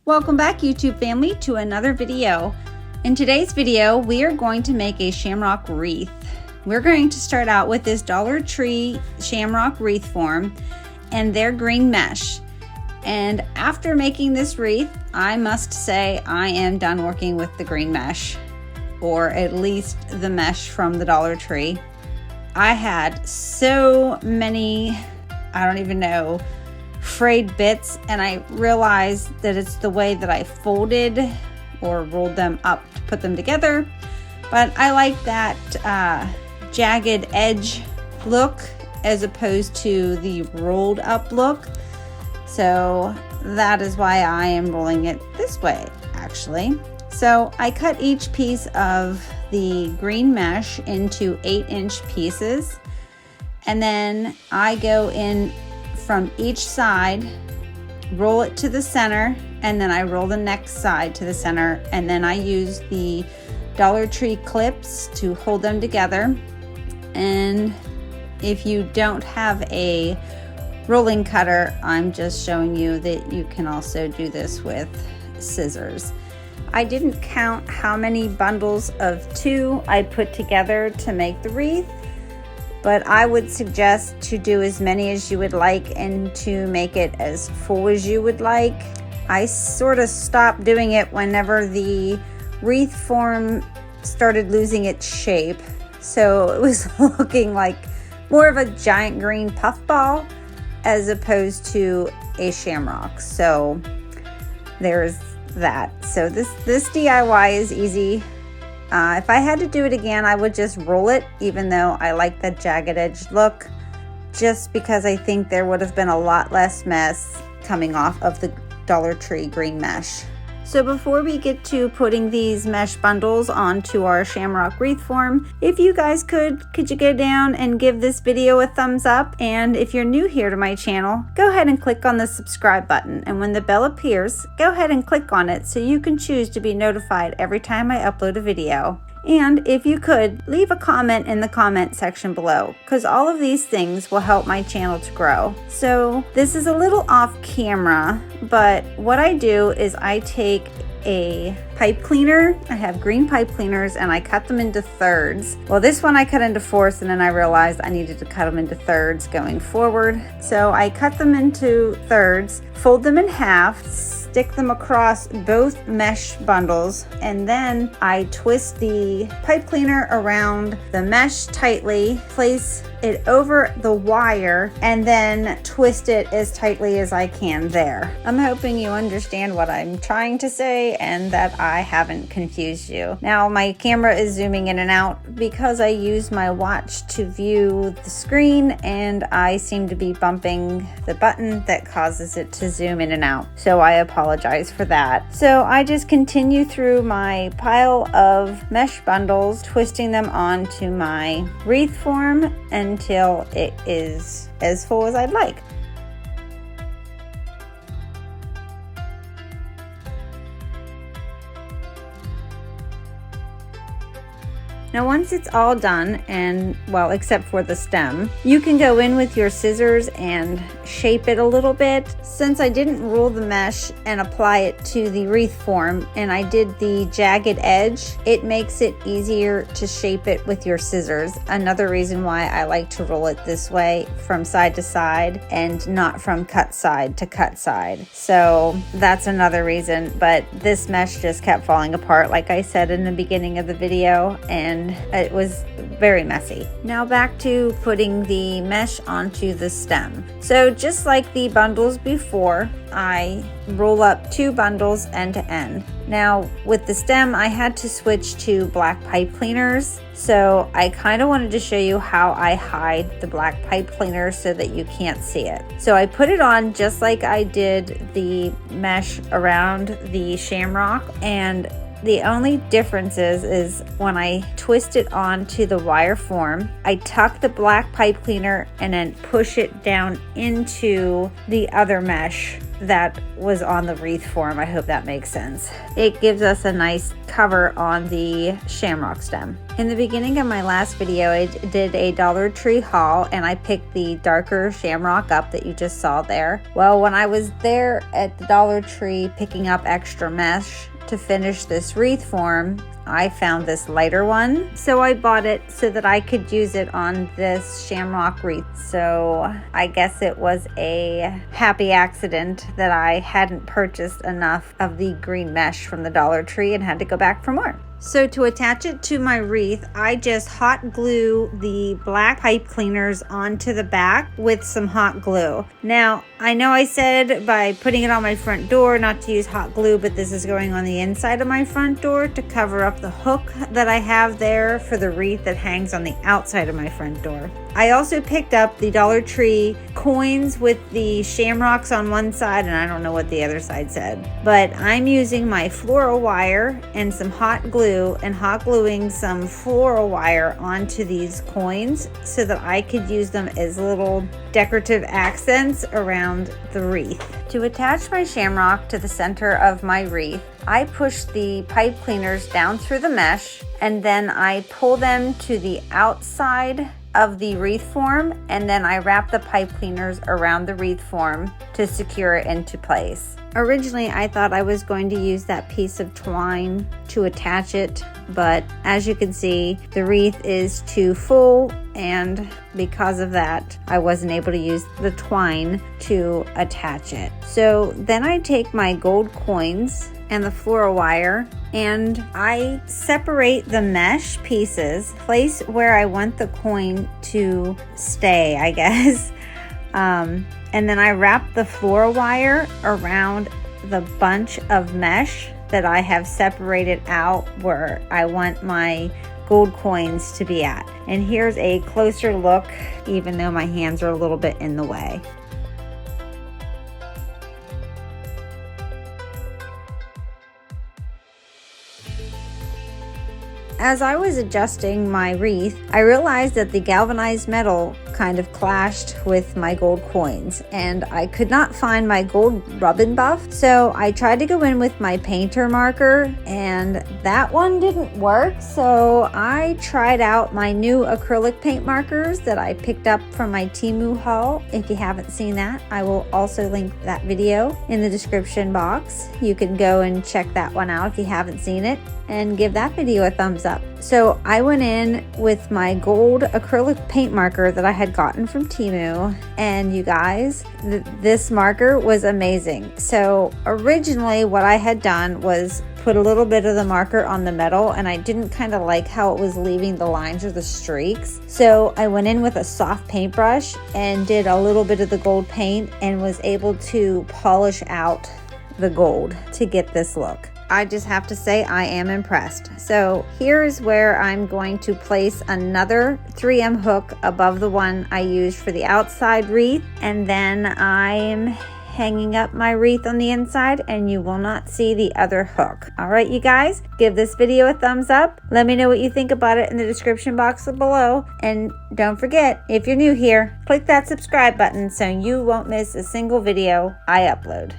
Welcome back, YouTube family, to another video. In today's video, we are going to make a shamrock wreath. We're going to start out with this Dollar Tree shamrock wreath form and their green mesh. And after making this wreath, I must say I am done working with the green mesh, or at least the mesh from the Dollar Tree. I had so many, I don't even know, frayed bits, and I realized that it's the way that I folded or rolled them up to put them together. But I like that jagged edge look as opposed to the rolled up look. So that is why I am rolling it this way, actually. So I cut each piece of the green mesh into 8-inch pieces, and then I go in from each side, roll it to the center, and then I roll the next side to the center, and then I use the Dollar Tree clips to hold them together. And if you don't have a rolling cutter, I'm just showing you that you can also do this with scissors. I didn't count how many bundles of 2 I put together to make the wreath, but I would suggest to do as many as you would like and to make it as full as you would like. I sort of stopped doing it whenever the wreath form started losing its shape. So it was looking like more of a giant green puffball as opposed to a shamrock. So there's that. So this DIY is easy. If I had to do it again, I would just roll it, even though I like the jagged edge look, just because I think there would have been a lot less mess coming off of the Dollar Tree green mesh. So before we get to putting these mesh bundles onto our shamrock wreath form, if you guys could you go down and give this video a thumbs up? And if you're new here to my channel, go ahead and click on the subscribe button. And when the bell appears, go ahead and click on it so you can choose to be notified every time I upload a video. And if you could, leave a comment in the comment section below, because all of these things will help my channel to grow. So this is a little off camera, but what I do is I take a pipe cleaner. I have green pipe cleaners and I cut them into thirds. Well, this one I cut into fourths, and then I realized I needed to cut them into thirds going forward. So I cut them into thirds, fold them in half, stick them across both mesh bundles, and then I twist the pipe cleaner around the mesh tightly, place it over the wire, and then twist it as tightly as I can there. I'm hoping you understand what I'm trying to say and that I haven't confused you. Now my camera is zooming in and out because I use my watch to view the screen, and I seem to be bumping the button that causes it to zoom in and out. So I apologize for that. So I just continue through my pile of mesh bundles, twisting them onto my wreath form until it is as full as I'd like. Now once it's all done, and well, except for the stem, you can go in with your scissors and shape it a little bit. Since I didn't roll the mesh and apply it to the wreath form, and I did the jagged edge, it makes it easier to shape it with your scissors. Another reason why I like to roll it this way, from side to side, and not from cut side to cut side. So that's another reason, but this mesh just kept falling apart, like I said in the beginning of the video, and it was very messy. Now back to putting the mesh onto the stem. So just like the bundles before, I roll up 2 bundles end to end. Now with the stem, I had to switch to black pipe cleaners. So I kind of wanted to show you how I hide the black pipe cleaner so that you can't see it. So I put it on just like I did the mesh around the shamrock, and the only difference is when I twist it onto the wire form, I tuck the black pipe cleaner and then push it down into the other mesh that was on the wreath form. I hope that makes sense. It gives us a nice cover on the shamrock stem. In the beginning of my last video, I did a Dollar Tree haul and I picked the darker shamrock up that you just saw there. Well, when I was there at the Dollar Tree picking up extra mesh to finish this wreath form, I found this lighter one, so I bought it so that I could use it on this shamrock wreath. So I guess it was a happy accident that I hadn't purchased enough of the green mesh from the Dollar Tree and had to go back for more. So to attach it to my wreath, I just hot glue the black pipe cleaners onto the back with some hot glue. Now, I know I said by putting it on my front door not to use hot glue, but this is going on the inside of my front door to cover up the hook that I have there for the wreath that hangs on the outside of my front door. I also picked up the Dollar Tree coins with the shamrocks on one side, and I don't know what the other side said. But I'm using my floral wire and some hot glue and hot gluing some floral wire onto these coins so that I could use them as little decorative accents around the wreath. To attach my shamrock to the center of my wreath, I push the pipe cleaners down through the mesh and then I pull them to the outside of the wreath form, and then I wrap the pipe cleaners around the wreath form to secure it into place. Originally, I thought I was going to use that piece of twine to attach it, but as you can see, the wreath is too full, and because of that, I wasn't able to use the twine to attach it. So then I take my gold coins and the floral wire and I separate the mesh pieces, place where I want the coin to stay, I guess. And then I wrap the floral wire around the bunch of mesh that I have separated out where I want my gold coins to be at. And here's a closer look, even though my hands are a little bit in the way. As I was adjusting my wreath, I realized that the galvanized metal kind of clashed with my gold coins and I could not find my gold rubbin buff. So I tried to go in with my painter marker and that one didn't work. So I tried out my new acrylic paint markers that I picked up from my Temu haul. If you haven't seen that, I will also link that video in the description box. You can go and check that one out if you haven't seen it and give that video a thumbs up. So I went in with my gold acrylic paint marker that I had gotten from Temu, and you guys, this marker was amazing. So originally what I had done was put a little bit of the marker on the metal, and I didn't kind of like how it was leaving the lines or the streaks. So I went in with a soft paintbrush and did a little bit of the gold paint and was able to polish out the gold to get this look. I just have to say I am impressed. So here's where I'm going to place another 3M hook above the one I used for the outside wreath, and then I'm hanging up my wreath on the inside and you will not see the other hook. All right, you guys, give this video a thumbs up. Let me know what you think about it in the description box below, and don't forget, if you're new here, click that subscribe button so you won't miss a single video I upload.